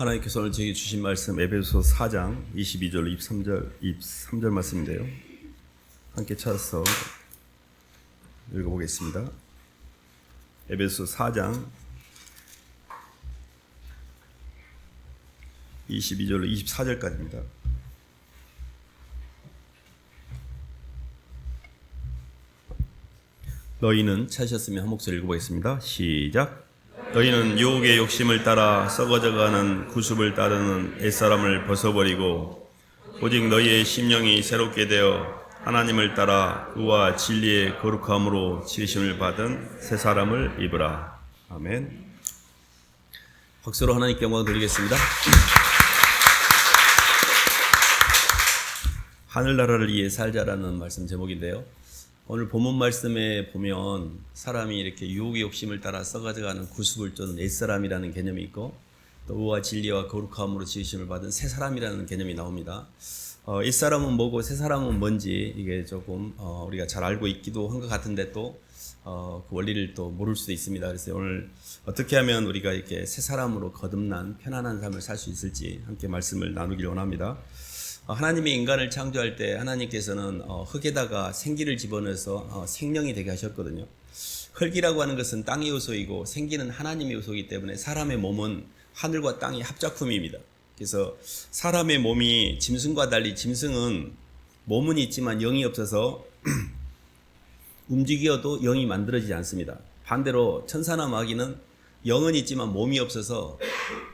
하나님께서 오늘 저에게 주신 말씀 에베소 4장 22절로 23절 말씀인데요. 함께 찾아서 읽어보겠습니다. 에베소 4장 22절로 24절까지입니다. 너희는 찾으셨으면 한 목소리 읽어보겠습니다. 시작. 너희는 유혹의 욕심을 따라 썩어져가는 구습을 따르는 옛사람을 벗어버리고 오직 너희의 심령이 새롭게 되어 하나님을 따라 의와 진리의 거룩함으로 지으심을 받은 새 사람을 입으라. 아멘. 박수로 하나님께 영광 드리겠습니다. 하늘나라를 위해 살자라는 말씀 제목인데요. 오늘 본문 말씀에 보면 사람이 이렇게 유혹의 욕심을 따라 썩어져가는 구습을 쫓는 옛사람이라는 개념이 있고 또 의와 진리와 거룩함으로 지으심을 받은 새 사람이라는 개념이 나옵니다. 옛사람은 뭐고 새 사람은 뭔지 이게 조금 우리가 잘 알고 있기도 한 것 같은데 또 그 원리를 또 모를 수도 있습니다. 그래서 오늘 어떻게 하면 우리가 이렇게 새 사람으로 거듭난 편안한 삶을 살 수 있을지 함께 말씀을 나누길 원합니다. 하나님이 인간을 창조할 때 하나님께서는 흙에다가 생기를 집어넣어서 생명이 되게 하셨거든요. 흙이라고 하는 것은 땅의 요소이고 생기는 하나님의 요소이기 때문에 사람의 몸은 하늘과 땅의 합작품입니다. 그래서 사람의 몸이 짐승과 달리 짐승은 몸은 있지만 영이 없어서 움직여도 영이 만들어지지 않습니다. 반대로 천사나 마귀는 영은 있지만 몸이 없어서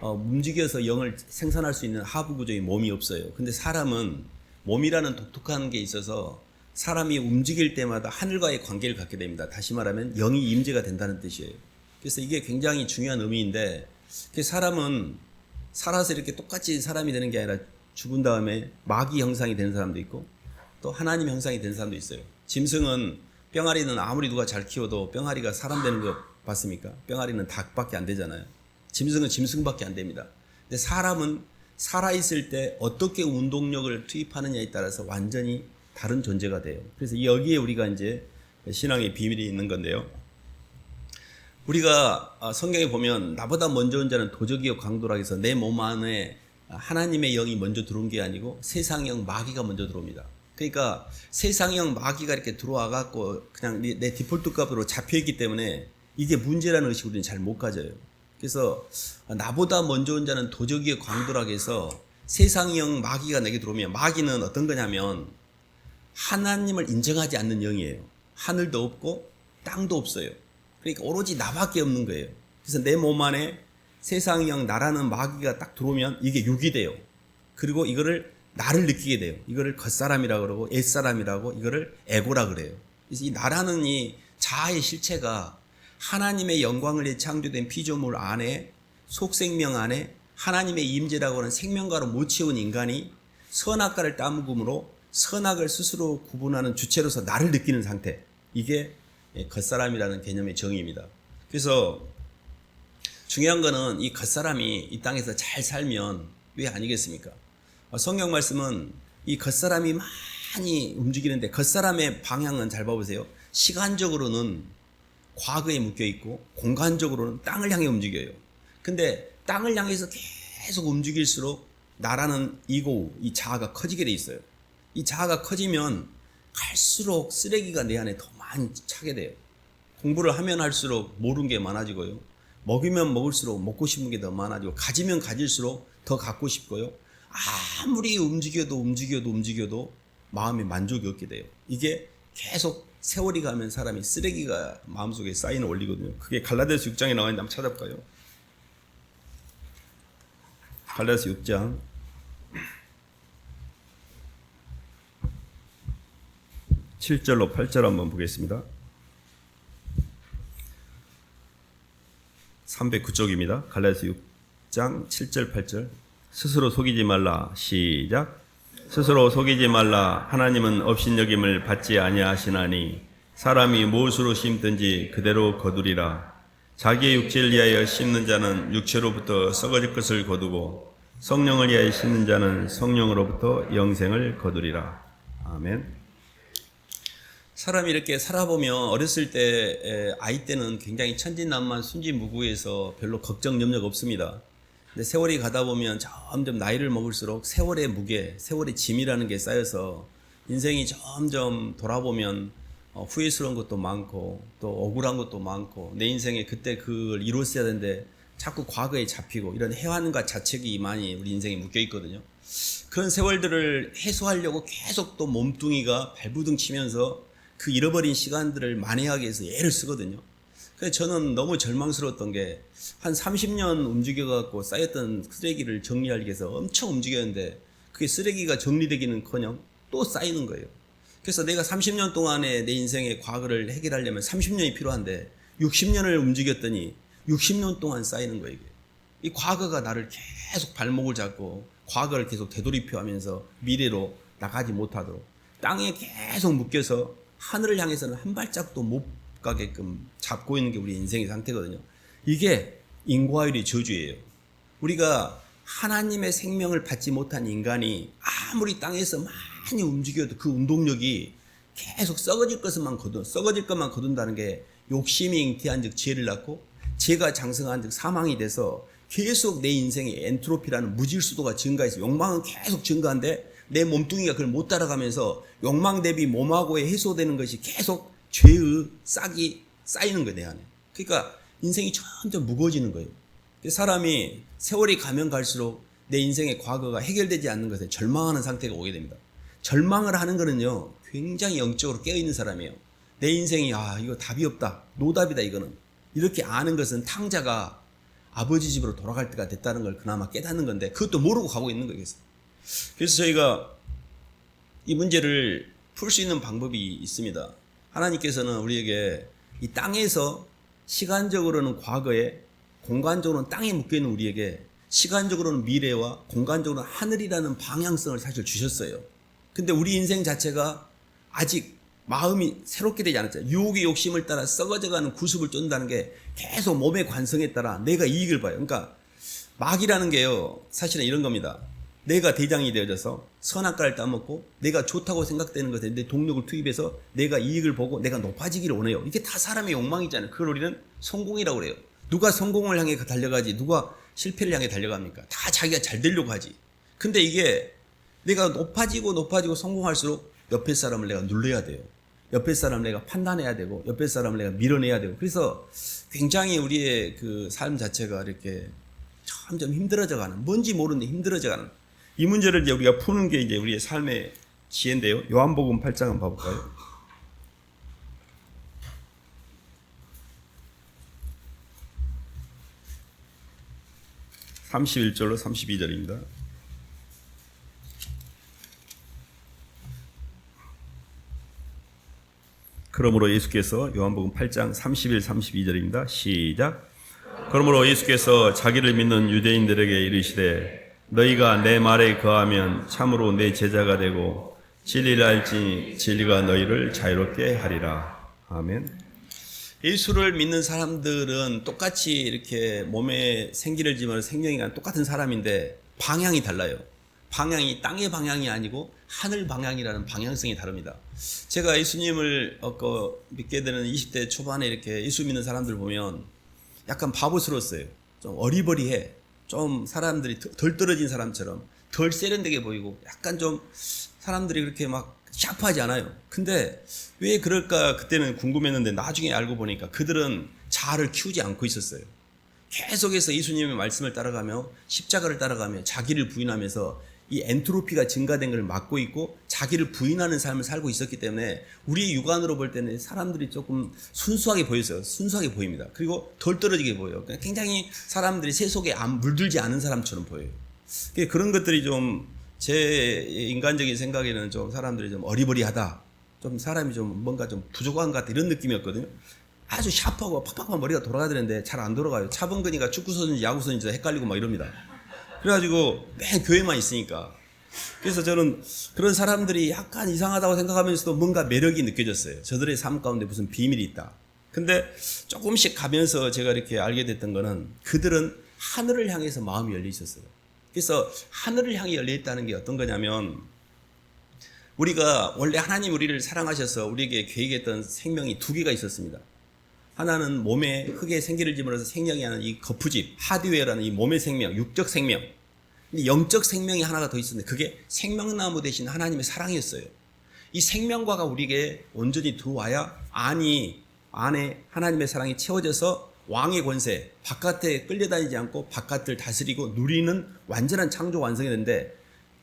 움직여서 영을 생산할 수 있는 하부 구조의 몸이 없어요. 근데 사람은 몸이라는 독특한 게 있어서 사람이 움직일 때마다 하늘과의 관계를 갖게 됩니다. 다시 말하면 영이 임재가 된다는 뜻이에요. 그래서 이게 굉장히 중요한 의미인데 사람은 살아서 이렇게 똑같이 사람이 되는 게 아니라 죽은 다음에 마귀 형상이 되는 사람도 있고 또 하나님 형상이 되는 사람도 있어요. 짐승은 뿅아리는 아무리 누가 잘 키워도 뿅아리가 사람 되는 거 봤습니까? 뿅아리는 닭밖에 안 되잖아요. 짐승은 짐승밖에 안 됩니다. 근데 사람은 살아있을 때 어떻게 운동력을 투입하느냐에 따라서 완전히 다른 존재가 돼요. 그래서 여기에 우리가 이제 신앙의 비밀이 있는 건데요. 우리가 성경에 보면 나보다 먼저 온 자는 도적이요 강도라 해서 내 몸 안에 하나님의 영이 먼저 들어온 게 아니고 세상형 마귀가 먼저 들어옵니다. 그러니까 세상형 마귀가 이렇게 들어와 갖고 그냥 내 디폴트 값으로 잡혀있기 때문에 이게 문제라는 의식을 우리는 잘 못 가져요. 그래서 나보다 먼저 온 자는 도적이요 강도라고 해서 세상형 마귀가 내게 들어오면 마귀는 어떤 거냐면 하나님을 인정하지 않는 영이에요. 하늘도 없고 땅도 없어요. 그러니까 오로지 나밖에 없는 거예요. 그래서 내 몸 안에 세상형 나라는 마귀가 딱 들어오면 이게 육이 돼요. 그리고 이거를 나를 느끼게 돼요. 이거를 겉사람이라고 그러고 옛사람이라고 이거를 에고라 그래요. 그래서 이 나라는 이 자아의 실체가 하나님의 영광을 위해 창조된 피조물 안에 속생명 안에 하나님의 임재라고 하는 생명가로 못 채운 인간이 선악과를 따먹음으로 선악을 스스로 구분하는 주체로서 나를 느끼는 상태, 이게 겉사람이라는 개념의 정의입니다. 그래서 중요한 거는 이 겉사람이 이 땅에서 잘 살면 왜 아니겠습니까? 성경 말씀은 이 겉사람이 많이 움직이는데 겉사람의 방향은 잘 봐보세요. 시간적으로는 과거에 묶여있고 공간적으로는 땅을 향해 움직여요. 근데 땅을 향해서 계속 움직일수록 나라는 이고 이 자아가 커지게 돼 있어요. 이 자아가 커지면 갈수록 쓰레기가 내 안에 더 많이 차게 돼요. 공부를 하면 할수록 모르는 게 많아지고요. 먹으면 먹을수록 먹고 싶은 게 더 많아지고 가지면 가질수록 더 갖고 싶고요. 아무리 움직여도 마음에 만족이 없게 돼요. 이게 계속 세월이 가면 사람이 쓰레기가 마음속에 쌓이는 원리거든요. 그게 갈라디아서 6장에 나와 있는데 한번 찾아볼까요? 갈라디아서 6장 7절로 8절 한번 보겠습니다. 309쪽입니다. 갈라디아서 6장 7절 8절. 스스로 속이지 말라. 시작. 스스로 속이지 말라. 하나님은 업신여김을 받지 아니하시나니 사람이 무엇으로 심든지 그대로 거두리라. 자기의 육체를 위하여 심는 자는 육체로부터 썩어질 것을 거두고 성령을 위하여 심는 자는 성령으로부터 영생을 거두리라. 아멘. 사람이 이렇게 살아보면 어렸을 때 아이 때는 굉장히 천진난만 순진무구해서 별로 걱정 염려가 없습니다. 근데 세월이 가다 보면 점점 나이를 먹을수록 세월의 무게, 세월의 짐이라는 게 쌓여서 인생이 점점 돌아보면 후회스러운 것도 많고 또 억울한 것도 많고 내 인생에 그때 그걸 이뤘어야 되는데 자꾸 과거에 잡히고 이런 해환과 자책이 많이 우리 인생에 묶여 있거든요. 그런 세월들을 해소하려고 계속 또 몸뚱이가 발부둥 치면서 그 잃어버린 시간들을 만회하기 위해서 애를 쓰거든요. 그래서 저는 너무 절망스러웠던 게 한 30년 움직여갖고 쌓였던 쓰레기를 정리하기 위해서 엄청 움직였는데 그게 쓰레기가 정리되기는커녕 또 쌓이는 거예요. 그래서 내가 30년 동안에 내 인생의 과거를 해결하려면 30년이 필요한데 60년을 움직였더니 60년 동안 쌓이는 거예요. 이 과거가 나를 계속 발목을 잡고 과거를 계속 되돌이표하면서 미래로 나가지 못하도록 땅에 계속 묶여서 하늘을 향해서는 한 발짝도 못 가게끔 잡고 있는 게 우리 인생의 상태거든요. 이게 인과율의 저주예요. 우리가 하나님의 생명을 받지 못한 인간이 아무리 땅에서 많이 움직여도 그 운동력이 계속 썩어질 것만 거둔다는 게 욕심이 잉태한 즉 죄를 낳고 죄가 장성한 즉 사망이 돼서 계속 내 인생의 엔트로피라는 무질수도가 증가해서 욕망은 계속 증가한데 내 몸뚱이가 그걸 못 따라가면서 욕망 대비 몸하고의 해소되는 것이 계속 죄의 싹이 쌓이는 거예요, 내 안에. 그러니까 인생이 점점 무거워지는 거예요. 사람이 세월이 가면 갈수록 내 인생의 과거가 해결되지 않는 것에 절망하는 상태가 오게 됩니다. 절망을 하는 거는요, 굉장히 영적으로 깨어있는 사람이에요. 내 인생이 이거 답이 없다, 노답이다 이거는. 이렇게 아는 것은 탕자가 아버지 집으로 돌아갈 때가 됐다는 걸 그나마 깨닫는 건데 그것도 모르고 가고 있는 거예요. 그래서 저희가 이 문제를 풀 수 있는 방법이 있습니다. 하나님께서는 우리에게 이 땅에서 시간적으로는 과거에, 공간적으로는 땅에 묶여있는 우리에게 시간적으로는 미래와 공간적으로는 하늘이라는 방향성을 사실 주셨어요. 근데 우리 인생 자체가 아직 마음이 새롭게 되지 않았잖아요. 유혹의 욕심을 따라 썩어져가는 구습을 쫓는다는 게 계속 몸의 관성에 따라 내가 이익을 봐요. 그러니까 마귀라는 게요, 사실은 이런 겁니다. 내가 대장이 되어져서 선악과를 따먹고 내가 좋다고 생각되는 것에 내 동력을 투입해서 내가 이익을 보고 내가 높아지기를 원해요. 이게 다 사람의 욕망이잖아요. 그걸 우리는 성공이라고 그래요. 누가 성공을 향해 달려가지 누가 실패를 향해 달려갑니까? 다 자기가 잘 되려고 하지. 근데 이게 내가 높아지고 성공할수록 옆에 사람을 내가 눌러야 돼요. 옆에 사람을 내가 판단해야 되고 옆에 사람을 내가 밀어내야 되고 그래서 굉장히 우리의 그 삶 자체가 이렇게 점점 힘들어져가는, 뭔지 모르는데 힘들어져가는 이 문제를 이제 우리가 푸는 게 이제 우리의 삶의 지혜인데요. 요한복음 8장 한번 봐볼까요? (31절로) 32절입니다. 그러므로 예수께서, 요한복음 8장 31, 32절입니다. 시작. 그러므로 예수께서 자기를 믿는 유대인들에게 이르시되 너희가 내 말에 거하면 참으로 내 제자가 되고 진리를 알지니 진리가 너희를 자유롭게 하리라. 아멘. 예수를 믿는 사람들은 똑같이 이렇게 몸에 생기를 지면 생명이 똑같은 사람인데 방향이 달라요. 방향이 땅의 방향이 아니고 하늘 방향이라는 방향성이 다릅니다. 제가 예수님을 믿게 되는 20대 초반에 이렇게 예수 믿는 사람들 보면 약간 바보스러웠어요. 좀 어리버리해. 좀 사람들이 덜 떨어진 사람처럼 덜 세련되게 보이고 약간 좀 사람들이 그렇게 막 샤프하지 않아요. 근데 왜 그럴까 그때는 궁금했는데 나중에 알고 보니까 그들은 자아를 키우지 않고 있었어요. 계속해서 예수님의 말씀을 따라가며 십자가를 따라가며 자기를 부인하면서 이 엔트로피가 증가된 걸 막고 있고 자기를 부인하는 삶을 살고 있었기 때문에 우리의 육안으로 볼 때는 사람들이 조금 순수하게 보였어요. 순수하게 보입니다. 그리고 덜 떨어지게 보여요. 굉장히 사람들이 새 속에 물들지 않은 사람처럼 보여요. 그런 것들이 좀 제 인간적인 생각에는 좀 사람들이 좀 어리버리하다, 좀 사람이 좀 뭔가 좀 부족한 것 같다 이런 느낌이었거든요. 아주 샤프하고 팍팍한 머리가 돌아가야 되는데 잘 안 돌아가요. 차범근이가 축구선인지 야구선인지 헷갈리고 막 이럽니다. 그래가지고 맨 교회만 있으니까. 그래서 저는 그런 사람들이 약간 이상하다고 생각하면서도 뭔가 매력이 느껴졌어요. 저들의 삶 가운데 무슨 비밀이 있다. 근데 조금씩 가면서 제가 이렇게 알게 됐던 거는 그들은 하늘을 향해서 마음이 열려 있었어요. 그래서 하늘을 향해 열려 있다는 게 어떤 거냐면 우리가 원래 하나님 우리를 사랑하셔서 우리에게 계획했던 생명이 두 개가 있었습니다. 하나는 몸에 흙에 생기를 집어넣어서 생명이 하는 이 거푸집, 하드웨어라는 이 몸의 생명, 육적 생명. 근데 영적 생명이 하나가 더 있었는데 그게 생명나무 대신 하나님의 사랑이었어요. 이 생명과가 우리에게 온전히 들어와야 안에 하나님의 사랑이 채워져서 왕의 권세, 바깥에 끌려다니지 않고 바깥을 다스리고 누리는 완전한 창조 완성이 되는데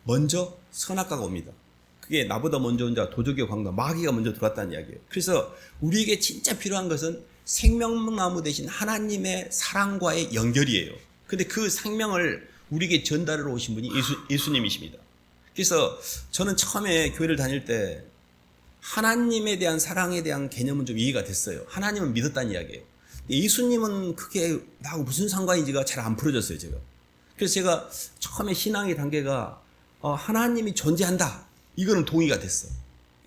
먼저 선악과가 옵니다. 그게 나보다 먼저 온 자 도적이요 광도 마귀가 먼저 들어왔다는 이야기예요. 그래서 우리에게 진짜 필요한 것은 생명나무 대신 하나님의 사랑과의 연결이에요. 근데 그 생명을 우리에게 전달하러 오신 분이 예수님이십니다. 그래서 저는 처음에 교회를 다닐 때 하나님에 대한 사랑에 대한 개념은 좀 이해가 됐어요. 하나님은 믿었다는 이야기예요. 예수님은 그게 나하고 무슨 상관인지가 잘 안 풀어졌어요, 제가. 그래서 제가 처음에 신앙의 단계가 하나님이 존재한다. 이거는 동의가 됐어.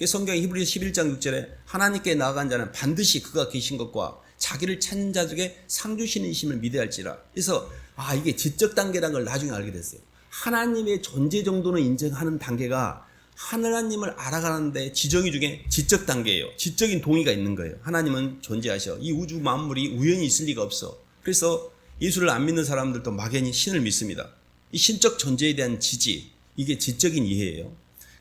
성경 히브리서 11장 6절에 하나님께 나아간 자는 반드시 그가 계신 것과 자기를 찾는 자 중에 상 주시는 이심을 믿어야 할지라. 그래서 이게 지적 단계라는 걸 나중에 알게 됐어요. 하나님의 존재 정도는 인정하는 단계가 하나님을 알아가는데 지정의 중에 지적 단계예요. 지적인 동의가 있는 거예요. 하나님은 존재하셔. 이 우주 만물이 우연히 있을 리가 없어. 그래서 예수를 안 믿는 사람들도 막연히 신을 믿습니다. 이 신적 존재에 대한 지지, 이게 지적인 이해예요.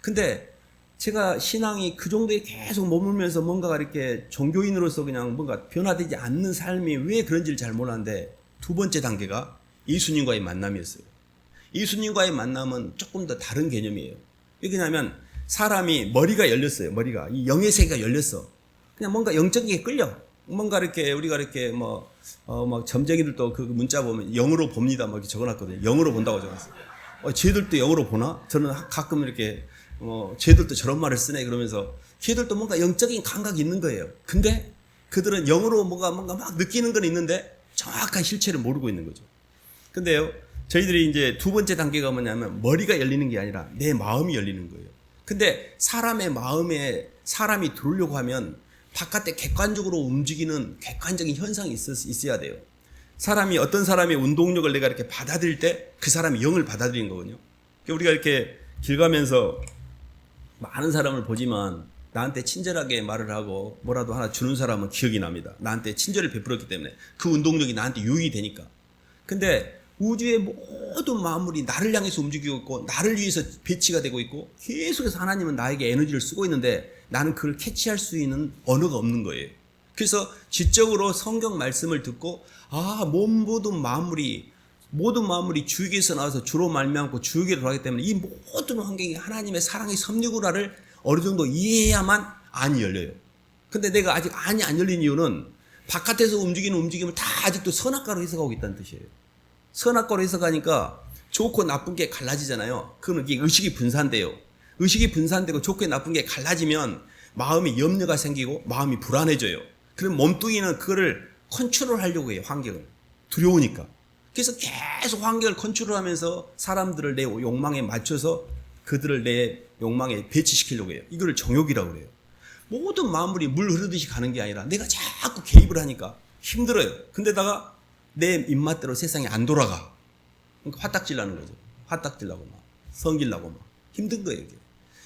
근데 제가 신앙이 그 정도에 계속 머물면서 뭔가가 이렇게 종교인으로서 그냥 뭔가 변화되지 않는 삶이 왜 그런지를 잘 몰랐는데 두 번째 단계가 예수님과의 만남이었어요. 예수님과의 만남은 조금 더 다른 개념이에요. 왜냐하면 사람이 머리가 열렸어요. 머리가 이 영의 세계가 열렸어. 그냥 뭔가 영적인 게 끌려. 뭔가 이렇게 우리가 이렇게 막 점쟁이들도 그 문자 보면 영으로 봅니다. 막 이렇게 적어놨거든요. 영으로 본다고 적었어요. 쟤들도 영으로 보나? 저는 가끔 이렇게 쟤들도 저런 말을 쓰네 그러면서 쟤들도 뭔가 영적인 감각이 있는 거예요. 근데 그들은 영으로 뭔가 막 느끼는 건 있는데 정확한 실체를 모르고 있는 거죠. 근데요, 저희들이 이제 두 번째 단계가 뭐냐면 머리가 열리는 게 아니라 내 마음이 열리는 거예요. 근데 사람의 마음에 사람이 들어오려고 하면 바깥에 객관적으로 움직이는 객관적인 현상이 있어야 돼요. 어떤 사람의 운동력을 내가 이렇게 받아들일 때 그 사람이 영을 받아들이는 거거든요. 우리가 이렇게 길 가면서 많은 사람을 보지만 나한테 친절하게 말을 하고 뭐라도 하나 주는 사람은 기억이 납니다. 나한테 친절을 베풀었기 때문에 그 운동력이 나한테 유익이 되니까. 근데 우주의 모든 만물이 나를 향해서 움직이고 있고 나를 위해서 배치가 되고 있고 계속해서 하나님은 나에게 에너지를 쓰고 있는데 나는 그걸 캐치할 수 있는 언어가 없는 거예요. 그래서 지적으로 성경 말씀을 듣고 모든 만물이 주에게서 나와서 주로 말미암고 주에게로 돌아가기 때문에 이 모든 환경이 하나님의 사랑의 섭리구나를 어느 정도 이해해야만 안이 열려요. 근데 내가 아직 안이 안 열린 이유는 바깥에서 움직이는 움직임을 다 아직도 선악과로 해석하고 있다는 뜻이에요. 선악과로 해석하니까 좋고 나쁜 게 갈라지잖아요. 그러면 이게 의식이 분산돼요. 의식이 분산되고 좋고 나쁜 게 갈라지면 마음에 염려가 생기고 마음이 불안해져요. 그럼 몸뚱이는 그거를 컨트롤하려고 해요. 환경을. 두려우니까. 그래서 계속 환경을 컨트롤하면서 사람들을 내 욕망에 맞춰서 그들을 내 욕망에 배치시키려고 해요. 이걸 정욕이라고 그래요. 모든 만물이 물 흐르듯이 가는 게 아니라 내가 자꾸 개입을 하니까 힘들어요. 근데다가 내 입맛대로 세상이 안 돌아가. 그러니까 화딱질 나는 거죠. 화딱질 나고 막 성질 나고 막 힘든 거예요. 이게.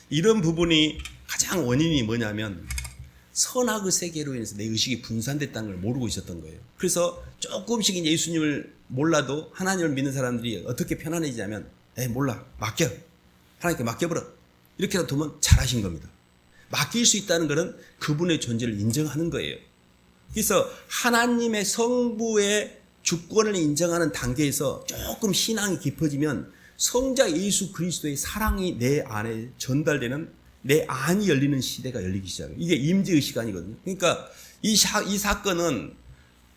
이런 부분이 가장 원인이 뭐냐면 선악의 세계로 인해서 내 의식이 분산됐다는 걸 모르고 있었던 거예요. 그래서 조금씩 이제 예수님을 몰라도 하나님을 믿는 사람들이 어떻게 편안해지냐면 몰라 맡겨. 하나님께 맡겨버려. 이렇게 두면 잘하신 겁니다. 맡길 수 있다는 것은 그분의 존재를 인정하는 거예요. 그래서 하나님의 성부의 주권을 인정하는 단계에서 조금 신앙이 깊어지면 성자 예수 그리스도의 사랑이 내 안에 전달되는 내 안이 열리는 시대가 열리기 시작해요. 이게 임재의 시간이거든요. 그러니까 이 사건은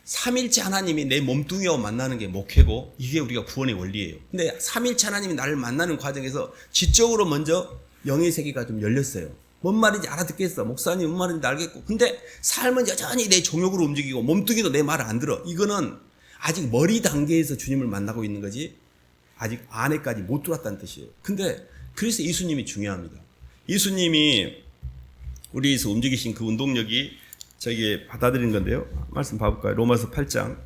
삼일체 하나님이 내 몸뚱이와 만나는 게 목회고 이게 우리가 구원의 원리예요. 근데 삼일체 하나님이 나를 만나는 과정에서 지적으로 먼저 영의 세계가 좀 열렸어요. 뭔 말인지 알아듣겠어. 목사님 뭔 말인지 알겠고. 근데 삶은 여전히 내 종욕으로 움직이고 몸뚱이도 내 말을 안 들어. 이거는 아직 머리 단계에서 주님을 만나고 있는 거지 아직 안에까지 못 들어왔다는 뜻이에요. 근데 그래서 예수님이 중요합니다. 예수님이 우리에서 움직이신 그 운동력이 저에게 받아들인 건데요. 말씀 봐볼까요? 로마서 8장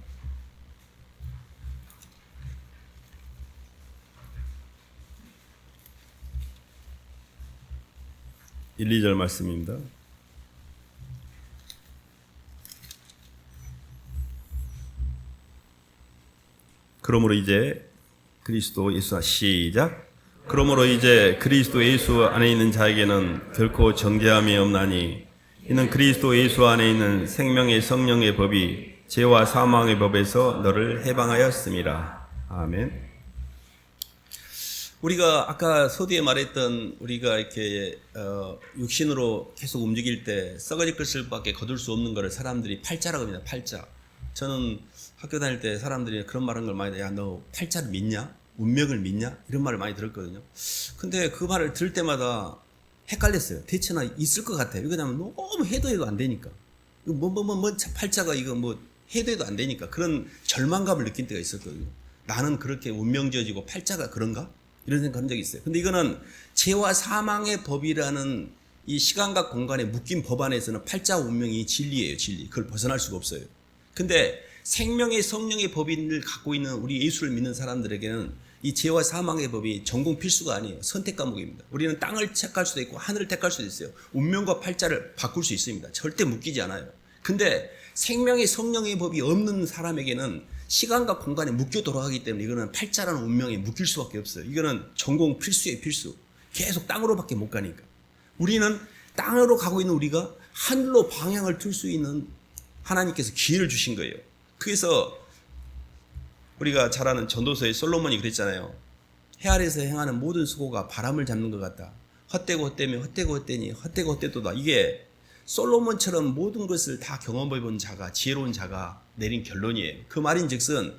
1, 2절 말씀입니다. 그러므로 이제 그리스도 예수 시작. 그러므로 이제 그리스도 예수 안에 있는 자에게는 결코 정죄함이 없나니 이는 그리스도 예수 안에 있는 생명의 성령의 법이 죄와 사망의 법에서 너를 해방하였습니다. 아멘. 우리가 아까 서두에 말했던 우리가 이렇게 육신으로 계속 움직일 때 썩어질 것을밖에 거둘 수 없는 것을 사람들이 팔자라고 합니다. 팔자. 저는 학교 다닐 때 사람들이 그런 말한 걸 많이 야, 너 팔자를 믿냐? 운명을 믿냐? 이런 말을 많이 들었거든요. 근데 그 말을 들을 때마다 헷갈렸어요. 대체나 있을 것 같아요. 왜냐하면 너무 해도 안 되니까. 팔자가 이거 뭐 해도 안 되니까 그런 절망감을 느낀 때가 있었거든요. 나는 그렇게 운명지어지고 팔자가 그런가? 이런 생각한 적이 있어요. 근데 이거는 죄와 사망의 법이라는 이 시간과 공간에 묶인 법 안에서는 팔자 운명이 진리예요, 진리. 그걸 벗어날 수가 없어요. 근데 생명의 성령의 법인을 갖고 있는 우리 예수를 믿는 사람들에게는 이 죄와 사망의 법이 전공 필수가 아니에요. 선택 과목입니다. 우리는 땅을 택할 수도 있고 하늘을 택할 수도 있어요. 운명과 팔자를 바꿀 수 있습니다. 절대 묶이지 않아요. 근데 생명의 성령의 법이 없는 사람에게는 시간과 공간에 묶여 돌아가기 때문에 이거는 팔자라는 운명에 묶일 수밖에 없어요. 이거는 전공 필수예요, 필수. 계속 땅으로밖에 못 가니까. 우리는 땅으로 가고 있는 우리가 하늘로 방향을 틀 수 있는 하나님께서 기회를 주신 거예요. 그래서 우리가 잘 아는 전도서의 솔로몬이 그랬잖아요. 해 아래에서 행하는 모든 수고가 바람을 잡는 것 같다. 헛되고 헛되며 헛되고 헛되니 헛되고 헛되도다. 이게 솔로몬처럼 모든 것을 다 경험해본 자가, 지혜로운 자가 내린 결론이에요. 그 말인즉슨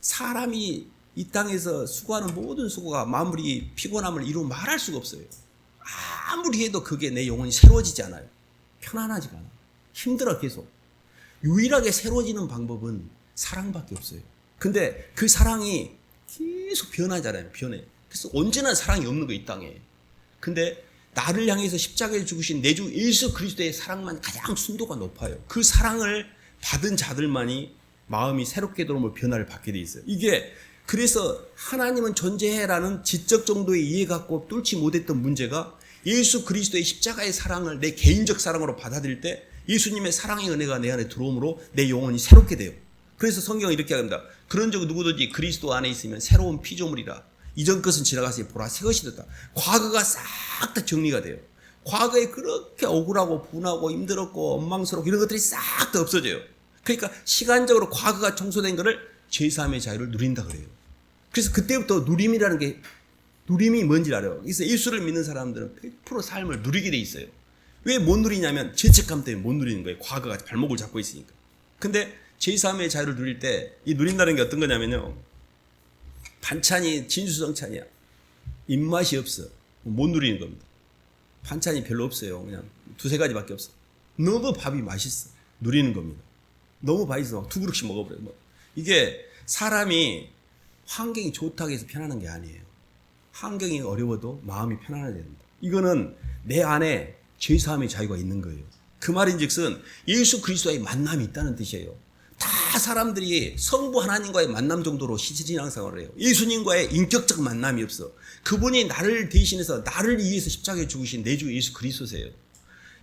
사람이 이 땅에서 수고하는 모든 수고가 마무리 피곤함을 이루 말할 수가 없어요. 아무리 해도 그게 내 영혼이 새로워지지 않아요. 편안하지가 않아. 힘들어 계속. 유일하게 새로워지는 방법은 사랑밖에 없어요. 근데 그 사랑이 계속 변하잖아요. 변해. 그래서 언제나 사랑이 없는 거 이 땅에. 근데 나를 향해서 십자가에 죽으신 내 주 예수 그리스도의 사랑만 가장 순도가 높아요. 그 사랑을 받은 자들만이 마음이 새롭게 들어오면 변화를 받게 돼 있어요. 이게 그래서 하나님은 존재해라는 지적 정도의 이해 갖고 뚫지 못했던 문제가 예수 그리스도의 십자가의 사랑을 내 개인적 사랑으로 받아들일 때 예수님의 사랑의 은혜가 내 안에 들어옴으로 내 영혼이 새롭게 돼요. 그래서 성경은 이렇게 합니다. 그런 적 누구든지 그리스도 안에 있으면 새로운 피조물이라. 이전 것은 지나가서 보라 새 것이 됐다. 과거가 싹 다 정리가 돼요. 과거에 그렇게 억울하고 분하고 힘들었고 원망스럽고 이런 것들이 싹 다 없어져요. 그러니까 시간적으로 과거가 청소된 것을 죄사함의 자유를 누린다 그래요. 그래서 그때부터 누림이라는 게 누림이 뭔지 알아요. 그래서 예수를 믿는 사람들은 100% 삶을 누리게 돼 있어요. 왜 못 누리냐면 죄책감 때문에 못 누리는 거예요. 과거가 발목을 잡고 있으니까. 근데 죄사함의 자유를 누릴 때 이 누린다는 게 어떤 거냐면요. 반찬이 진수성찬이야. 입맛이 없어. 못 누리는 겁니다. 반찬이 별로 없어요. 그냥 두세 가지밖에 없어. 너무 밥이 맛있어. 누리는 겁니다. 너무 맛있어. 두 그릇씩 먹어버려요. 이게 사람이 환경이 좋다고 해서 편안한 게 아니에요. 환경이 어려워도 마음이 편안해야 됩니다. 이거는 내 안에 죄사함의 자유가 있는 거예요. 그 말인즉슨 예수 그리스도와의 만남이 있다는 뜻이에요. 다 사람들이 성부 하나님과의 만남 정도로 신앙생활을 해요. 예수님과의 인격적 만남이 없어. 그분이 나를 대신해서 나를 위해서 십자가에 죽으신 내 주 예수 그리스도세요.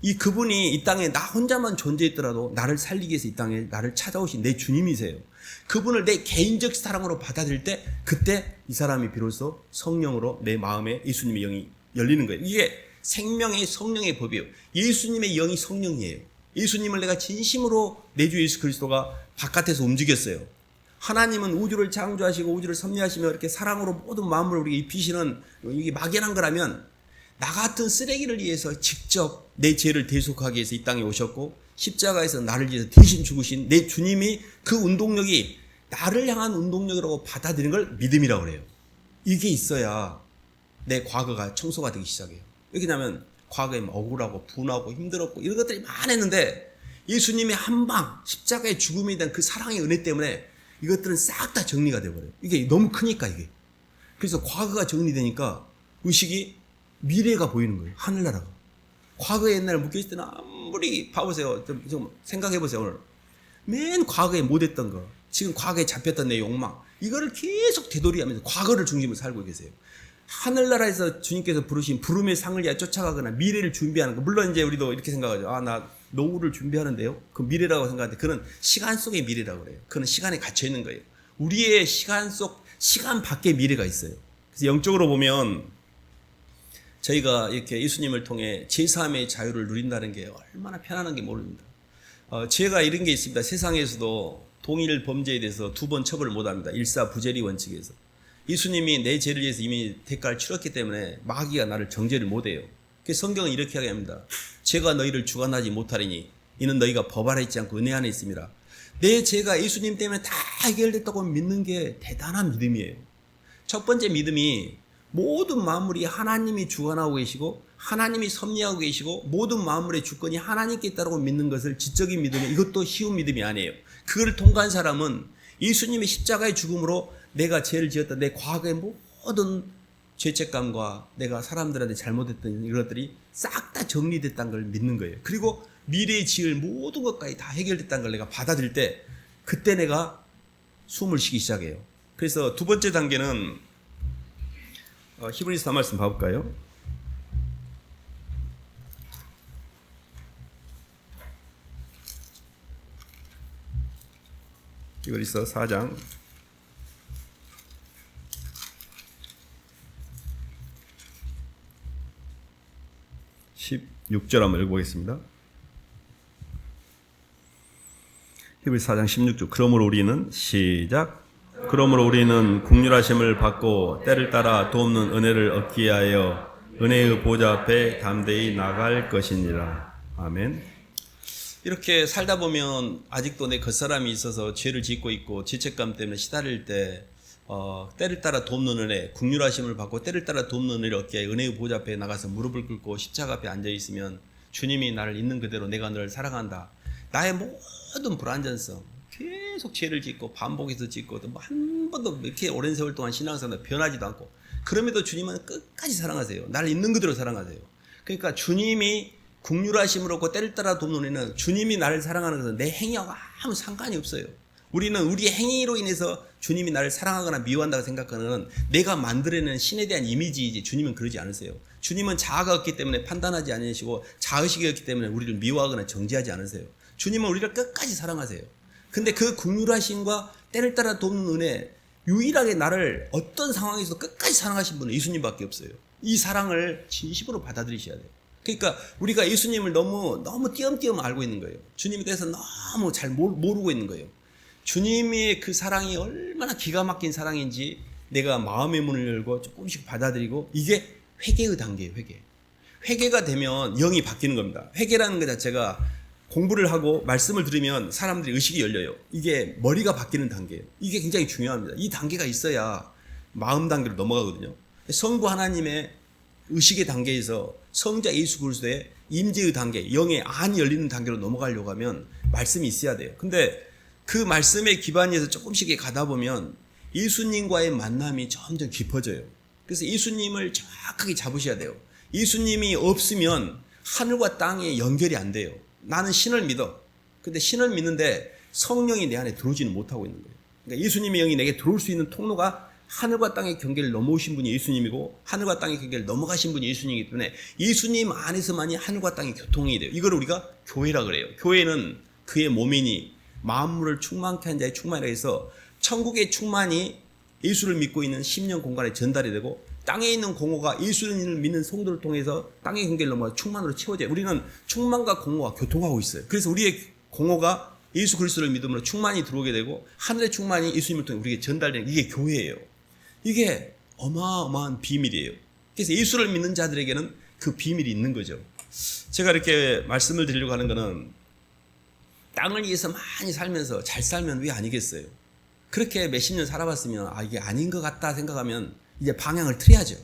이 그분이 이 땅에 나 혼자만 존재했더라도 나를 살리기 위해서 이 땅에 나를 찾아오신 내 주님이세요. 그분을 내 개인적 사랑으로 받아들일 때 그때 이 사람이 비로소 성령으로 내 마음에 예수님의 영이 열리는 거예요. 이게 생명의 성령의 법이에요. 예수님의 영이 성령이에요. 예수님을 내가 진심으로 내 주 예수 그리스도가 바깥에서 움직였어요. 하나님은 우주를 창조하시고 우주를 섭리하시며 이렇게 사랑으로 모든 마음을 우리에게 입히시는 이게 막연한 거라면 나 같은 쓰레기를 위해서 직접 내 죄를 대속하기 위해서 이 땅에 오셨고 십자가에서 나를 위해서 대신 죽으신 내 주님이 그 운동력이 나를 향한 운동력이라고 받아들이는 걸 믿음이라고 그래요. 이게 있어야 내 과거가 청소가 되기 시작해요. 왜냐하면 과거에 억울하고 분하고 힘들었고 이런 것들이 많았는데 예수님의 한방 십자가의 죽음에 대한 그 사랑의 은혜 때문에 이것들은 싹 다 정리가 돼버려요. 이게 너무 크니까 이게. 그래서 과거가 정리되니까 의식이 미래가 보이는 거예요. 하늘나라가. 과거에 옛날에 묶여있을 때는 아무리 봐보세요. 좀 생각해보세요. 오늘 맨 과거에 못했던 거, 지금 과거에 잡혔던 내 욕망, 이거를 계속 되돌이하면서 과거를 중심으로 살고 계세요. 하늘나라에서 주님께서 부르신 부름의 상을 위해 쫓아가거나 미래를 준비하는 거. 물론 이제 우리도 이렇게 생각하죠. 나 노후를 준비하는데요. 그 미래라고 생각하는데 그는 시간 속의 미래라고 그래요. 그는 시간에 갇혀 있는 거예요. 우리의 시간 속 시간 밖의 미래가 있어요. 그래서 영적으로 보면 저희가 이렇게 예수님을 통해 제3의 자유를 누린다는 게 얼마나 편안한 게 모릅니다. 죄가 이런 게 있습니다. 세상에서도 동일 범죄에 대해서 두 번 처벌을 못합니다. 일사부재리 원칙에서. 예수님이 내 죄를 위해서 이미 대가를 치렀기 때문에 마귀가 나를 정죄를 못해요. 그래서 성경은 이렇게 하게합니다. 죄가 너희를 주관하지 못하리니 이는 너희가 법 아래 있지 않고 은혜 안에 있습니다. 내 죄가 예수님 때문에 다 해결됐다고 믿는 게 대단한 믿음이에요. 첫 번째 믿음이 모든 만물이 하나님이 주관하고 계시고 하나님이 섭리하고 계시고 모든 만물의 주권이 하나님께 있다고 믿는 것을 지적인 믿음이, 이것도 쉬운 믿음이 아니에요. 그걸 통과한 사람은 예수님의 십자가의 죽음으로 내가 죄를 지었던 내 과거의 모든 죄책감과 내가 사람들한테 잘못했던 이것들이 싹 다 정리됐다는 걸 믿는 거예요. 그리고 미래에 지을 모든 것까지 다 해결됐다는 걸 내가 받아들일 때 그때 내가 숨을 쉬기 시작해요. 그래서 두 번째 단계는 히브리서 4 말씀 봐볼까요? 히브리서 4장 16절 한번 읽어보겠습니다. 히브리서 4장 16절. 그러므로 우리는 시작. 그러므로 우리는 긍휼하심을 받고 때를 따라 도없는 은혜를 얻기 위하여 은혜의 보좌 앞에 담대히 나갈 것이니라. 아멘. 이렇게 살다 보면 아직도 내 겉사람이 있어서 죄를 짓고 있고 죄책감 때문에 시달릴 때 때를 따라 돕는 은혜, 긍휼하심을 받고 때를 따라 돕는 은혜를 얻기 위해 은혜의 보좌 앞에 나가서 무릎을 꿇고 십자가 앞에 앉아 있으면 주님이 나를 있는 그대로 내가 너를 사랑한다. 나의 모든 불완전성, 계속 죄를 짓고 반복해서 짓고 한 번도 이렇게 오랜 세월 동안 신앙생활 변하지도 않고 그럼에도 주님은 끝까지 사랑하세요. 나를 있는 그대로 사랑하세요. 그러니까 주님이 긍휼하심으로 얻고 때를 따라 돕는 은혜는 주님이 나를 사랑하는 것은 내 행위하고 아무 상관이 없어요. 우리는 우리의 행위로 인해서 주님이 나를 사랑하거나 미워한다고 생각하는 내가 만들어낸 신에 대한 이미지이지 주님은 그러지 않으세요. 주님은 자아가 없기 때문에 판단하지 않으시고 자의식이 없기 때문에 우리를 미워하거나 정죄하지 않으세요. 주님은 우리를 끝까지 사랑하세요. 근데 그 긍휼하심과 때를 따라 돕는 은혜, 유일하게 나를 어떤 상황에서 끝까지 사랑하신 분은 예수님밖에 없어요. 이 사랑을 진심으로 받아들이셔야 돼요. 그러니까 우리가 예수님을 너무 띄엄띄엄 알고 있는 거예요. 주님에 대해서 너무 잘 모르고 있는 거예요. 주님의 그 사랑이 얼마나 기가 막힌 사랑인지 내가 마음의 문을 열고 조금씩 받아들이고, 이게 회개의 단계예요. 회개가 되면 영이 바뀌는 겁니다. 회개라는 것 자체가 공부를 하고 말씀을 들으면 사람들이 의식이 열려요. 이게 머리가 바뀌는 단계예요. 이게 굉장히 중요합니다. 이 단계가 있어야 마음 단계로 넘어가거든요. 성부 하나님의 의식의 단계에서 성자 예수 그리스도의 임재의 단계, 영의 안이 열리는 단계로 넘어가려고 하면 말씀이 있어야 돼요. 근데 그 말씀의 기반에서 조금씩 가다 보면 예수님과의 만남이 점점 깊어져요. 그래서 예수님을 정확하게 잡으셔야 돼요. 예수님이 없으면 하늘과 땅의 연결이 안 돼요. 나는 신을 믿어. 근데 신을 믿는데 성령이 내 안에 들어오지는 못하고 있는 거예요. 그러니까 예수님의 영이 내게 들어올 수 있는 통로가 하늘과 땅의 경계를 넘어오신 분이 예수님이고 하늘과 땅의 경계를 넘어가신 분이 예수님이기 때문에 예수님 안에서만이 하늘과 땅의 교통이 돼요. 이걸 우리가 교회라 그래요. 교회는 그의 몸이니 만물을 충만케 한 자의 충만이라 해서 천국의 충만이 예수를 믿고 있는 심령 공간에 전달이 되고 땅에 있는 공허가 예수님을 믿는 성도를 통해서 땅의 경계를 넘어 충만으로 채워져요. 우리는 충만과 공허가 교통하고 있어요. 그래서 우리의 공허가 예수 그리스도를 믿음으로 충만이 들어오게 되고 하늘의 충만이 예수님을 통해 우리에게 전달되는, 이게 교회예요. 이게 어마어마한 비밀이에요. 그래서 예수를 믿는 자들에게는 그 비밀이 있는 거죠. 제가 이렇게 말씀을 드리려고 하는 거는 땅을 위해서 많이 살면서 잘 살면 왜 아니겠어요? 그렇게 몇십 년 살아봤으면 이게 아닌 것 같다 생각하면 이제 방향을 틀어야죠.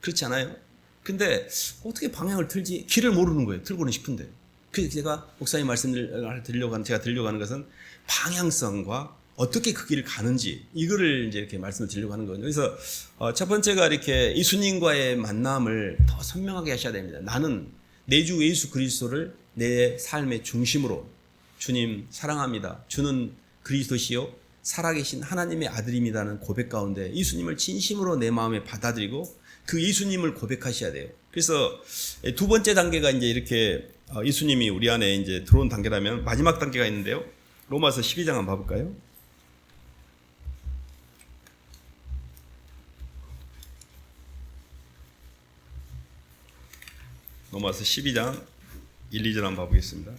그렇지 않아요? 근데 어떻게 방향을 틀지? 길을 모르는 거예요. 틀고는 싶은데. 그래서 제가 목사님 말씀을 제가 드리려고 하는 것은 방향성과 어떻게 그 길을 가는지, 이거를 이제 이렇게 말씀을 드리려고 하는 거예요. 그래서 첫 번째가 이렇게 예수님과의 만남을 더 선명하게 하셔야 됩니다. 나는 내 주 예수 그리스도를 내 삶의 중심으로, 주님 사랑합니다. 주는 그리스도시요 살아계신 하나님의 아들입니다는 고백 가운데 예수님을 진심으로 내 마음에 받아들이고 그 예수님을 고백하셔야 돼요. 그래서 두 번째 단계가 이제 이렇게 예수님이 우리 안에 이제 들어온 단계라면 마지막 단계가 있는데요. 로마서 12장 한번 봐볼까요? 로마서 12장 1, 2절 한번 봐보겠습니다.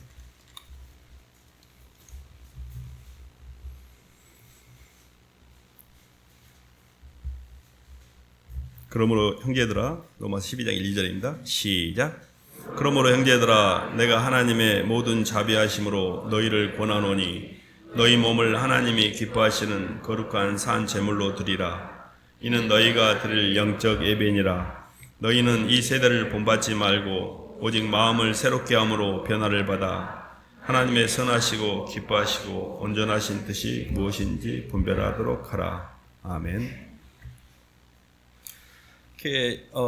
그러므로 형제들아, 로마서 12장 1, 2절입니다. 시작. 그러므로 형제들아, 내가 하나님의 모든 자비하심으로 너희를 권하노니 너희 몸을 하나님이 기뻐하시는 거룩한 산 제물로 드리라. 이는 너희가 드릴 영적 예배니라. 너희는 이 세대를 본받지 말고 오직 마음을 새롭게 함으로 변화를 받아 하나님의 선하시고 기뻐하시고 온전하신 뜻이 무엇인지 분별하도록 하라. 아멘.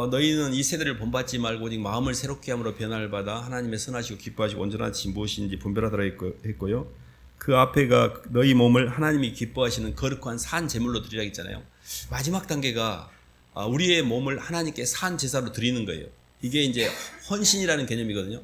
너희는 이 세대를 본받지 말고 오직 마음을 새롭게 함으로 변화를 받아 하나님의 선하시고 기뻐하시고 온전한 뜻이 무엇인지 분별하도록 했고요. 그 앞에가 너희 몸을 하나님이 기뻐하시는 거룩한 산 제물로 드리라 했잖아요. 마지막 단계가 우리의 몸을 하나님께 산 제사로 드리는 거예요. 이게 이제 헌신이라는 개념이거든요.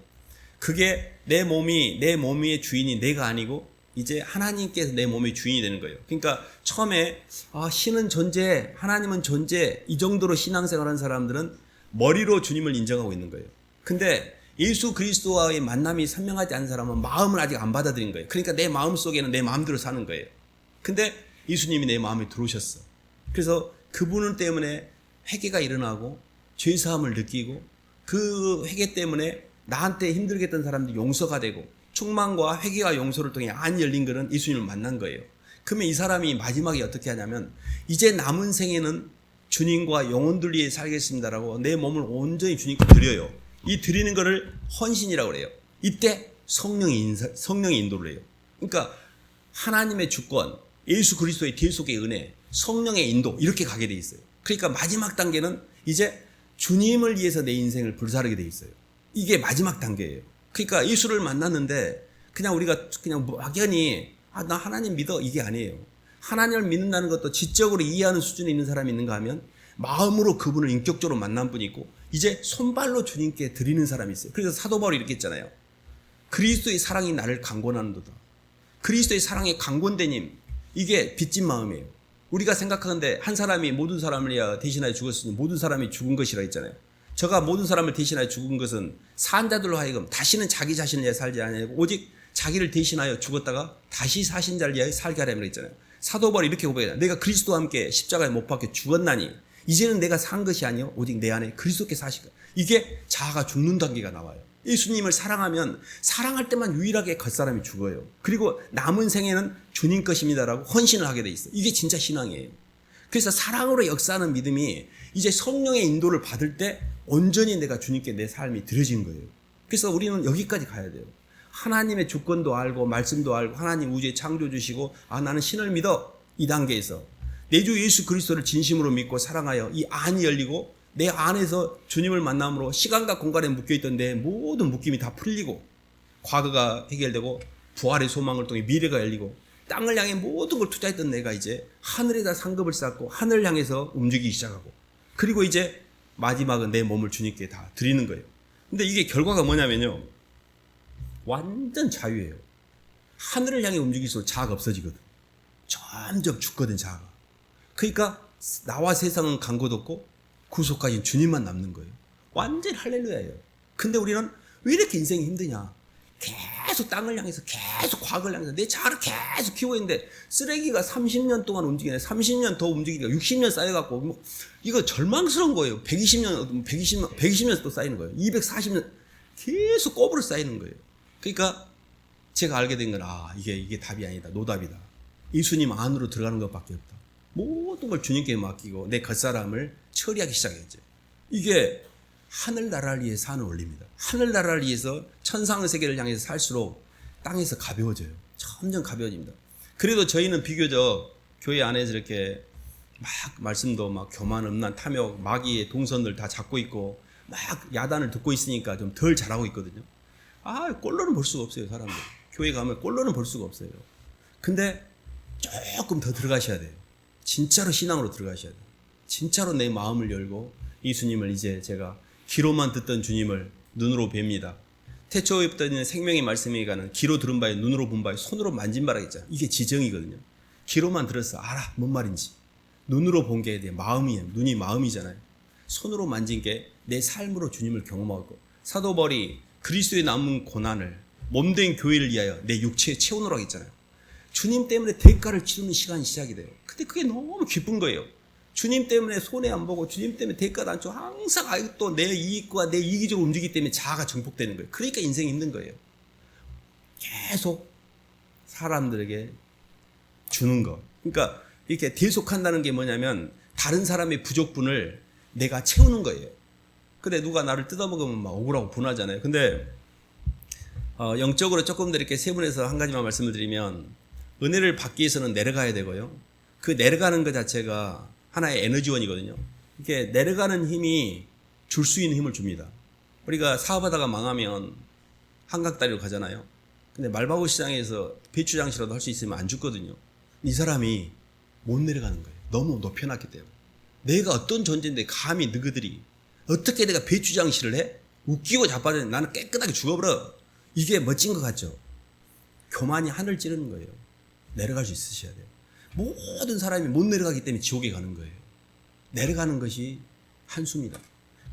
그게 내 몸의 주인이 내가 아니고 이제 하나님께서 내 몸의 주인이 되는 거예요. 그러니까 처음에 신은 존재, 하나님은 존재, 이 정도로 신앙생활하는 사람들은 머리로 주님을 인정하고 있는 거예요. 근데 예수 그리스도와의 만남이 선명하지 않은 사람은 마음을 아직 안 받아들인 거예요. 그러니까 내 마음 속에는 내 마음대로 사는 거예요. 근데 예수님이 내 마음에 들어오셨어. 그래서 그분 때문에 회개가 일어나고 죄사함을 느끼고 그 회개 때문에 나한테 힘들게 했던 사람들이 용서가 되고 충만과 회개와 용서를 통해 안이 열린 것은 예수님을 만난 거예요. 그러면 이 사람이 마지막에 어떻게 하냐면 이제 남은 생에는 주님과 영원들 위해 살겠습니다라고 내 몸을 온전히 주님께 드려요. 이 드리는 것을 헌신이라고 그래요. 이때 성령이 인도를 해요. 그러니까 하나님의 주권, 예수 그리스도의 대속의 은혜, 성령의 인도 이렇게 가게 돼 있어요. 그러니까 마지막 단계는 이제 주님을 위해서 내 인생을 불사르게 돼 있어요. 이게 마지막 단계예요. 그러니까 예수를 만났는데 그냥 우리가 그냥 막연히 나 하나님 믿어 이게 아니에요. 하나님을 믿는다는 것도 지적으로 이해하는 수준에 있는 사람이 있는가 하면 마음으로 그분을 인격적으로 만난 분이 있고 이제 손발로 주님께 드리는 사람이 있어요. 그래서 사도 바울이 이렇게 했잖아요. 그리스도의 사랑이 나를 강권하는도다. 그리스도의 사랑의 강권되님, 이게 빚진 마음이에요. 우리가 생각하는데 한 사람이 모든 사람을 대신하여 죽었으니 모든 사람이 죽은 것이라 했잖아요. 저가 모든 사람을 대신하여 죽은 것은 산 자들로 하여금 다시는 자기 자신을 위해 살지 아니하고 오직 자기를 대신하여 죽었다가 다시 사신 자를 위하여 살게 하라고 했잖아요. 사도 바울이 이렇게 고백해요. 내가 그리스도와 함께 십자가에 못 박혀 죽었나니 이제는 내가 산 것이 아니요 오직 내 안에 그리스도께 사시고, 이게 자아가 죽는 단계가 나와요. 예수님을 사랑하면 사랑할 때만 유일하게 겉사람이 죽어요. 그리고 남은 생에는 주님 것입니다라고 헌신을 하게 돼 있어요. 이게 진짜 신앙이에요. 그래서 사랑으로 역사하는 믿음이 이제 성령의 인도를 받을 때 온전히 내가 주님께 내 삶이 드려진 거예요. 그래서 우리는 여기까지 가야 돼요. 하나님의 주권도 알고 말씀도 알고 하나님 우주의 창조주시고 나는 신을 믿어, 이 단계에서 내 주 예수 그리스도를 진심으로 믿고 사랑하여 이 안이 열리고 내 안에서 주님을 만남으로 시간과 공간에 묶여있던 내 모든 묶임이 다 풀리고 과거가 해결되고 부활의 소망을 통해 미래가 열리고 땅을 향해 모든 걸 투자했던 내가 이제 하늘에다 상급을 쌓고 하늘을 향해서 움직이기 시작하고, 그리고 이제 마지막은 내 몸을 주님께 다 드리는 거예요. 근데 이게 결과가 뭐냐면요, 완전 자유예요. 하늘을 향해 움직일수록 자아가 없어지거든. 점점 죽거든, 자아가. 그러니까 나와 세상은 간 곳 없고 구속까지는 주님만 남는 거예요. 완전 할렐루야예요. 근데 우리는 왜 이렇게 인생이 힘드냐? 계속 땅을 향해서 계속 과거를 향해서 내 자아를 계속 키우고 있는데 쓰레기가 30년 동안 움직이네. 30년 더 움직이니까 60년 쌓여갖고 이거 절망스러운 거예요. 120년 또 쌓이는 거예요. 240년 계속 꼽으로 쌓이는 거예요. 그러니까 제가 알게 된 건 이게 답이 아니다. 노답이다. 예수님 안으로 들어가는 것밖에 없다. 모든 걸 주님께 맡기고 내 겉사람을 처리하기 시작했죠. 이게 하늘나라를 위해 사는 원리입니다. 하늘나라를 위해서 천상의 세계를 향해서 살수록 땅에서 가벼워져요. 점점 가벼워집니다. 그래도 저희는 비교적 교회 안에서 이렇게 막 말씀도 막 교만, 음란, 탐욕, 마귀의 동선들 다 잡고 있고 막 야단을 듣고 있으니까 좀 덜 잘하고 있거든요. 꼴로는 볼 수가 없어요, 사람들. 교회 가면 꼴로는 볼 수가 없어요. 근데 조금 더 들어가셔야 돼요. 진짜로 신앙으로 들어가셔야 돼요. 진짜로 내 마음을 열고 예수님을 이제 제가 귀로만 듣던 주님을 눈으로 뵙니다. 태초부터 생명의 말씀에 가는 귀로 들은 바에 눈으로 본 바에 손으로 만진 바라 했잖아요. 이게 지정이거든요. 귀로만 들었어. 알아. 뭔 말인지. 눈으로 본 게 내 마음이에요. 눈이 마음이잖아요. 손으로 만진 게 내 삶으로 주님을 경험하고 사도 바울이 그리스도의 남은 고난을 몸된 교회를 위하여 내 육체에 채우노라고 했잖아요. 주님 때문에 대가를 치르는 시간이 시작이 돼요. 근데 그게 너무 기쁜 거예요. 주님 때문에 손해 안 보고 주님 때문에 대가도 안 치고 항상 아직도 내 이익과 내 이기적으로 움직이기 때문에 자아가 증폭되는 거예요. 그러니까 인생이 힘든 거예요. 계속 사람들에게 주는 거. 그러니까 이렇게 대속한다는 게 뭐냐면 다른 사람의 부족분을 내가 채우는 거예요. 근데 누가 나를 뜯어먹으면 막 억울하고 분하잖아요. 근데 영적으로 조금 더 이렇게 세분해서 한 가지만 말씀을 드리면 은혜를 받기 위해서는 내려가야 되고요. 그 내려가는 것 자체가 하나의 에너지원이거든요. 이렇게 내려가는 힘이 줄 수 있는 힘을 줍니다. 우리가 사업하다가 망하면 한강다리로 가잖아요. 근데 말바구 시장에서 배추 장시라도 할 수 있으면 안 죽거든요. 이 사람이 못 내려가는 거예요. 너무 높여놨기 때문에. 내가 어떤 존재인데 감히 너희들이 어떻게 내가 배추 장시를 해? 웃기고 자빠졌는데 나는 깨끗하게 죽어버려. 이게 멋진 것 같죠? 교만이 하늘 찌르는 거예요. 내려갈 수 있으셔야 돼요. 모든 사람이 못 내려가기 때문에 지옥에 가는 거예요. 내려가는 것이 한수입니다.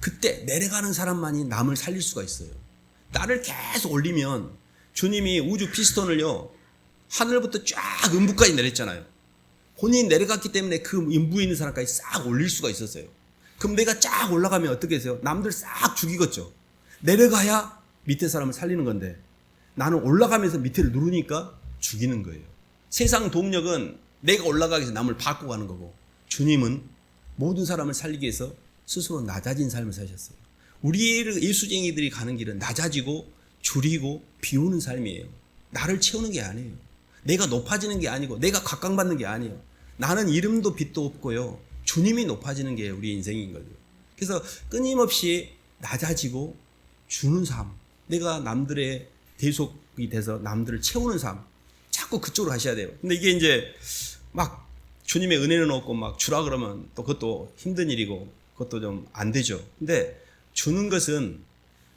그때 내려가는 사람만이 남을 살릴 수가 있어요. 나를 계속 올리면 주님이 우주 피스톤을요 하늘부터 쫙 음부까지 내렸잖아요. 본인이 내려갔기 때문에 그 음부에 있는 사람까지 싹 올릴 수가 있었어요. 그럼 내가 쫙 올라가면 어떻게 해서요? 남들 싹 죽이겠죠. 내려가야 밑에 사람을 살리는 건데 나는 올라가면서 밑에를 누르니까 죽이는 거예요. 세상 동력은 내가 올라가기 위해서 남을 바꾸고 가는 거고 주님은 모든 사람을 살리기 위해서 스스로 낮아진 삶을 사셨어요. 우리의 예수쟁이들이 가는 길은 낮아지고 줄이고 비우는 삶이에요. 나를 채우는 게 아니에요. 내가 높아지는 게 아니고 내가 각광받는 게 아니에요. 나는 이름도 빛도 없고요. 주님이 높아지는 게 우리 인생인 거죠. 그래서 끊임없이 낮아지고 주는 삶, 내가 남들의 대속이 돼서 남들을 채우는 삶, 자꾸 그쪽으로 가셔야 돼요. 근데 이게 이제 막 주님의 은혜는 없고 막 주라 그러면 또 그것도 힘든 일이고 그것도 좀 안 되죠. 근데 주는 것은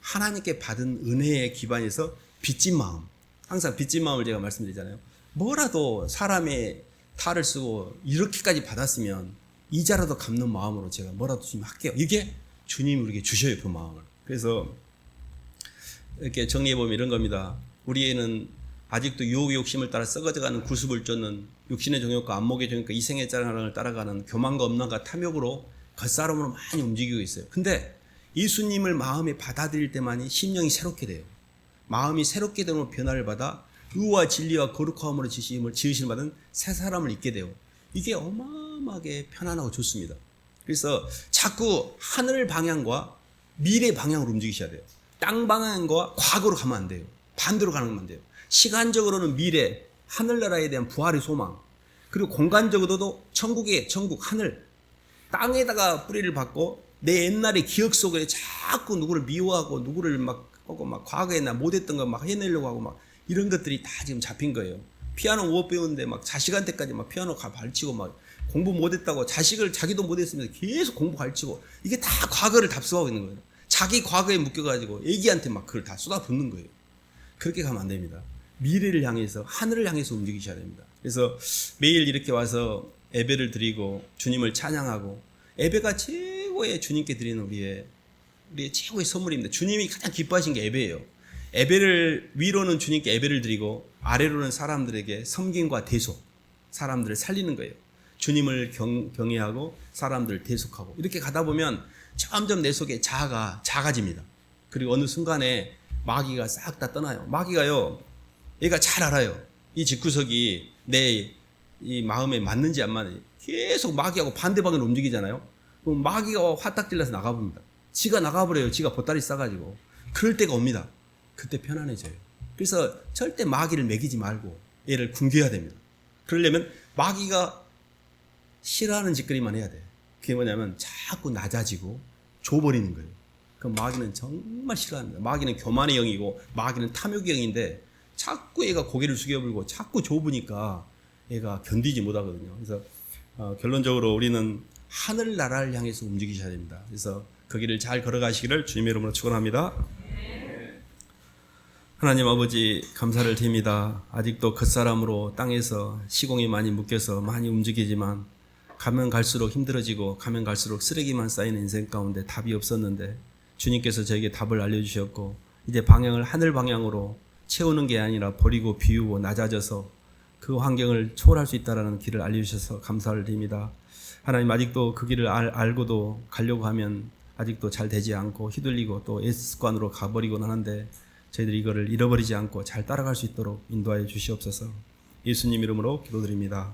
하나님께 받은 은혜에 기반해서 빚진 마음, 항상 빚진 마음을 제가 말씀드리잖아요. 뭐라도 사람의 탈을 쓰고 이렇게까지 받았으면 이자라도 갚는 마음으로 제가 뭐라도 좀 할게요. 이게 주님이 우리에게 주셔요, 그 마음을. 그래서 이렇게 정리해보면 이런 겁니다. 우리에는 아직도 유혹의 욕심을 따라 썩어져가는 구습을 쫓는 육신의 정욕과 안목의 정욕과 이생의 자랑을 따라가는 교만과 엄란과 탐욕으로 겉사람으로 많이 움직이고 있어요. 근데 예수님을 마음에 받아들일 때만이 심령이 새롭게 돼요. 마음이 새롭게 되면 변화를 받아 의와 진리와 거룩함으로 지으심을 받은 새 사람을 잊게 돼요. 이게 어마어마하게 편안하고 좋습니다. 그래서 자꾸 하늘 방향과 미래 방향으로 움직이셔야 돼요. 땅 방향과 과거로 가면 안 돼요. 반대로 가면 안 돼요. 시간적으로는 미래, 하늘나라에 대한 부활의 소망, 그리고 공간적으로도 천국의 천국, 하늘, 땅에다가 뿌리를 받고 내 옛날의 기억 속에 자꾸 누구를 미워하고 누구를 막 하고 막 과거에 나 못했던 거 막 해내려고 하고 막 이런 것들이 다 지금 잡힌 거예요. 피아노 못 배우는데 막 자식한테까지 막 피아노 가르치고 막 공부 못했다고 자식을 자기도 못했으면서 계속 공부 가르치고 이게 다 과거를 답습하고 있는 거예요. 자기 과거에 묶여가지고 애기한테 막 그걸 다 쏟아붓는 거예요. 그렇게 가면 안 됩니다. 미래를 향해서 하늘을 향해서 움직이셔야 됩니다. 그래서 매일 이렇게 와서 예배를 드리고 주님을 찬양하고 예배가 최고의 주님께 드리는 우리의 최고의 선물입니다. 주님이 가장 기뻐하신 게 예배예요. 예배를 위로는 주님께 예배를 드리고 아래로는 사람들에게 섬김과 대속, 사람들을 살리는 거예요. 주님을 경외하고 사람들을 대속하고 이렇게 가다 보면 점점 내 속에 자아가 작아집니다. 그리고 어느 순간에 마귀가 싹 다 떠나요. 마귀가요, 얘가 잘 알아요. 이 집구석이 내 이 마음에 맞는지 안 맞는지 계속 마귀하고 반대 방향으로 움직이잖아요. 그럼 마귀가 화딱질러서 나가봅니다. 지가 나가버려요. 지가 보따리 싸가지고. 그럴 때가 옵니다. 그때 편안해져요. 그래서 절대 마귀를 먹이지 말고 얘를 굶겨야 됩니다. 그러려면 마귀가 싫어하는 짓거리만 해야 돼. 그게 뭐냐면 자꾸 낮아지고 줘버리는 거예요. 그럼 마귀는 정말 싫어합니다. 마귀는 교만의 영이고 마귀는 탐욕의 영인데 자꾸 얘가 고개를 숙여불고 자꾸 좁으니까 얘가 견디지 못하거든요. 그래서 결론적으로 우리는 하늘나라를 향해서 움직이셔야 됩니다. 그래서 그 길을 잘 걸어가시기를 주님의 이름으로 축원합니다. 하나님 아버지 감사를 드립니다. 아직도 겉사람으로 땅에서 시공이 많이 묶여서 많이 움직이지만 가면 갈수록 힘들어지고 가면 갈수록 쓰레기만 쌓이는 인생 가운데 답이 없었는데 주님께서 저에게 답을 알려주셨고 이제 방향을 하늘 방향으로 채우는 게 아니라 버리고 비우고 낮아져서 그 환경을 초월할 수 있다는 길을 알려주셔서 감사를 드립니다. 하나님, 아직도 그 길을 알고도 가려고 하면 아직도 잘 되지 않고 휘둘리고 또 습관으로 가버리곤 하는데 저희들이 이거를 잃어버리지 않고 잘 따라갈 수 있도록 인도하여 주시옵소서. 예수님 이름으로 기도드립니다.